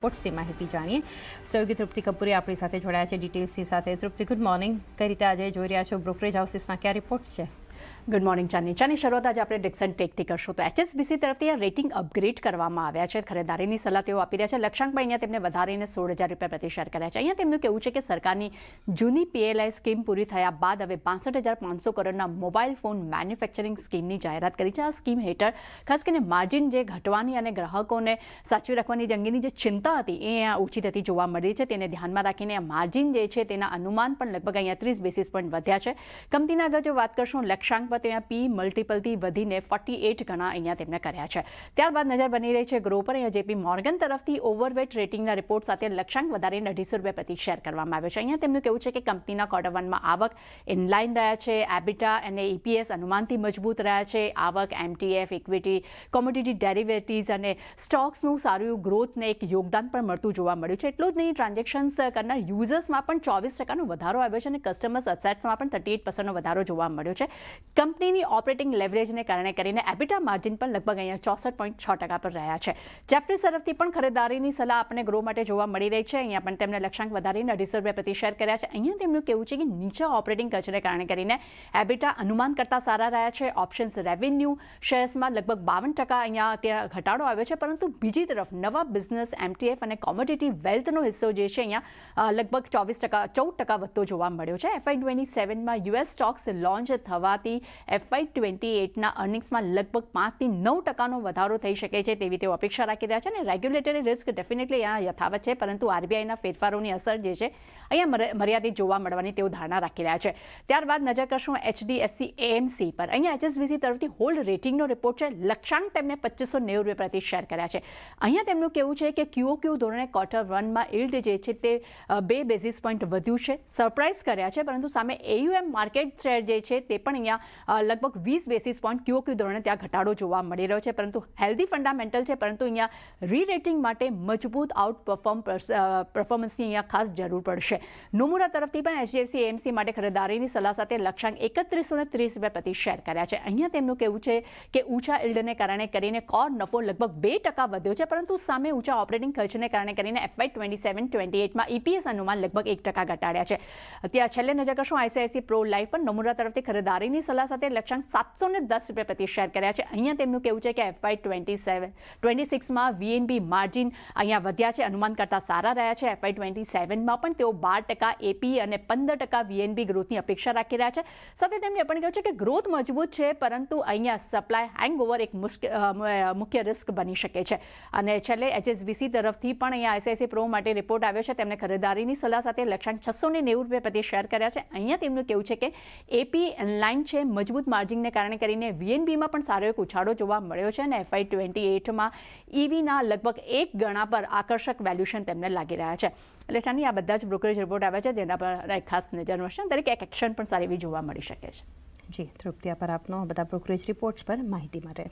પોર્ટસની માહિતી જાણીએ. સહયોગી તૃપ્તિ કપૂરે આપણી સાથે જોડાયા છે ડિટેલ્સની સાથે. તૃપ્તિ, ગુડ મોર્નિંગ. કઈ રીતે આજે જોઈ રહ્યા છો બ્રોકરેજ હાઉસીસના કયા રિપોર્ટ્સ છે? ગુડ મોર્નિંગ ચાની શરૂઆત આજે આપણે ડિક્સન ટેકથી કરશું. તો HSBC તરફથી આ રેટિંગ અપગ્રેડ કરવામાં આવ્યા છે. ખરીદારીની સલાહ તેઓ આપી રહ્યા છે. લક્ષ્યાંક પણ અહીંયા તેમને વધારીને 16,000 રૂપિયા પ્રતિ શેર કર્યા છે. અહીંયા તેમનું કહેવું છે કે સરકારની જૂની PLI સ્કીમ પૂરી થયા બાદ હવે 62,500 કરોડના મોબાઈલ ફોન મેન્યુફેક્ચરિંગ સ્કીમની જાહેરાત કરી છે. આ સ્કીમ હેઠળ ખાસ કરીને માર્જિન જે ઘટવાની અને ગ્રાહકોને સાચવી રાખવાની અંગેની જે ચિંતા હતી એ અહીંયા ઓછી થતી જોવા મળી છે. તેને ધ્યાનમાં રાખીને આ માર્જિન જે છે તેના અનુમાન પણ લગભગ અહીંયા 30 બેસિસ પોઈન્ટ વધ્યા છે. કંપનીના આગળ જો વાત કરશું લક્ષ્યાંક પર ત્યાં P મલ્ટિપલથી વધીને 48 ગણા અહીંયા તેમને કર્યા છે. ત્યારબાદ નજર બની રહી છે ગ્રો પર. અહીંયા JP મોર્ગન તરફથી ઓવરવેટ રેટિંગના રિપોર્ટ સાથે લક્ષ્યાંક વધારીને 250 રૂપિયા પ્રતિ શેર કરવામાં આવ્યો છે. અહીંયા તેમનું કહેવું છે કે કંપનીના ક્વાર્ટર 1માં આવક ઇનલાઇન રહ્યા છે. એબિટા અને EPS અનુમાનથી મજબૂત રહ્યા છે. આવક, MTF, ઇક્વિટી, કોમોડિટી ડેરિવેટિવ્સ અને સ્ટોક્સનું સારું ગ્રોથને એક યોગદાન પણ મળતું જોવા મળ્યું છે. એટલું જ નહીં, ટ્રાન્ઝેક્શન્સ કરનાર યુઝર્સમાં પણ 24% વધારો આવ્યો છે અને કસ્ટમર્સ અસેટ્સમાં પણ 38% વધારો જોવા મળ્યો છે. કંપનીની ઓપરેટિંગ લેવરેજને કારણે કરીને એબિટા માર્જિન પણ લગભગ અહીંયા 64.6% પર રહ્યા છે. જેફરીઝ તરફથી પણ ખરીદારીની સલાહ આપણને ગ્રો માટે જોવા મળી રહી છે. અહીંયા પણ તેમને લક્ષ્યાંક વધારીને 250 રૂપિયા પ્રતિ શેર કર્યા છે. અહીંયા તેમનું કહેવું છે કે નીચા ઓપરેટિંગ ખર્ચને કારણે કરીને એબિટા અનુમાન કરતાં સારા રહ્યા છે. ઓપ્શન્સ રેવન્યુ શેર્સમાં લગભગ 52% અહીંયા ત્યાં ઘટાડો આવ્યો છે. પરંતુ બીજી તરફ નવા બિઝનેસ, MTF અને કોમોડિટી વેલ્થનો હિસ્સો જે છે અહીંયા લગભગ 14% વધતો જોવા મળ્યો છે. FY27માં US સ્ટોક્સ લોન્ચ થવાથી FY28ના અર્નિંગ્સમાં લગભગ 5-9% વધારો થઈ શકે છે તેવી તેઓ અપેક્ષા રાખી રહ્યા છે. અને રેગ્યુલેટરી રિસ્ક ડેફિનેટલી અહીંયા યથાવત છે, પરંતુ RBIના ફેરફારોની અસર જે છે અહીંયા મર્યાદિત જોવા મળવાની તેઓ ધારણા રાખી રહ્યા છે. ત્યારબાદ નજર કરશું HDFC AMC પર. અહીંયા HSBC તરફથી હોલ્ડ રેટિંગનો રિપોર્ટ છે. લક્ષ્યાંક તેમને 2590 રૂપિયા પ્રતિ શેર કર્યા છે. અહીંયા તેમનું કહેવું છે કે QOQ ધોરણે ક્વાર્ટર 1માં યીલ્ડ જે છે તે 2 બેસિસ પોઈન્ટ વધ્યું છે. સરપ્રાઇઝ કર્યા છે, પરંતુ સામે AUM માર્કેટ શેર જે છે તે પણ અહીંયા લગભગ 20 બેસિસ પોઈન્ટ QOQ ધોરણે ત્યાં ઘટાડો જોવા મળી રહ્યો છે. પરંતુ હેલ્ધી ફંડામેન્ટલ છે, પરંતુ અહીંયા રીરેટિંગ માટે મજબૂત પરફોર્મન્સની અહીંયા ખાસ જરૂર પડશે. નોમુરા તરફથી પણ HDFC AMC માટે ખરીદારીની સલાહ સાથે લક્ષ્યાંક 3130 રૂપિયા પ્રતિ શેર કર્યા છે. અહીંયા તેમનું કહેવું છે કે ઊંચા યીલ્ડને કારણે કરીને કોર નફો લગભગ 2% વધ્યો છે, પરંતુ સામે ઊંચા ઓપરેટિંગ ખર્ચને કારણે કરીને FY27-28માં EPS અનુમાન લગભગ 1% ઘટાડ્યા છે. ત્યાં છેલ્લે નજર કરશું ICICI પ્રો લાઈફ પર. નોમુરા તરફથી ખરીદારીની સલાહ સાથે લક્ષ્યાંક 710 રૂપિયા પ્રતિ શેર કર્યા છે. અહીંયા તેમનું કહેવું છે કે FY26માં VNB માર્જિન અહીંયા વધ્યા છે, અનુમાન કરતાં સારા રહ્યા છે. FY27માં પણ તેઓ 12% AP અને 15% VNB ગ્રોથની અપેક્ષા રાખી રહ્યા છે. સાથે તેમણે પણ કહ્યું છે કે ગ્રોથ મજબૂત છે, પરંતુ અહીંયા સપ્લાય હેંગઓવર એક મુખ્ય રિસ્ક બની શકે છે. અને છેલ્લે HSBC તરફથી પણ અહીંયા ICICI પ્રો માટે રિપોર્ટ આવ્યો છે. તેમને ખરીદારીની સલાહ સાથે લક્ષ્યાંક 690 રૂપિયા પ્રતિ શેર કર્યા છે. અહીંયા તેમનું કહેવું છે કે AP ઇનલાઇન છે, મજબૂત માર્જિનને કારણે કરીને VNBમાં પણ સારો એક ઉછાળો જોવા મળ્યો છે. અને FY28માં EVના લગભગ 1 ગણા પર આકર્ષક વેલ્યુએશન તેમને લાગી રહ્યા છે. એટલે ચાની આ બધા જ બ્રોકરેજ રિપોર્ટ આવ્યા છે, જેના પર એક ખાસ નજર મળશે. દરેક એક એક્શન પણ સારી એવી જોવા મળી શકે છે. જી તૃપ્તિ, આભાર આપનો બધા બ્રોકરેજ રિપોર્ટ્સ પર માહિતી માટે.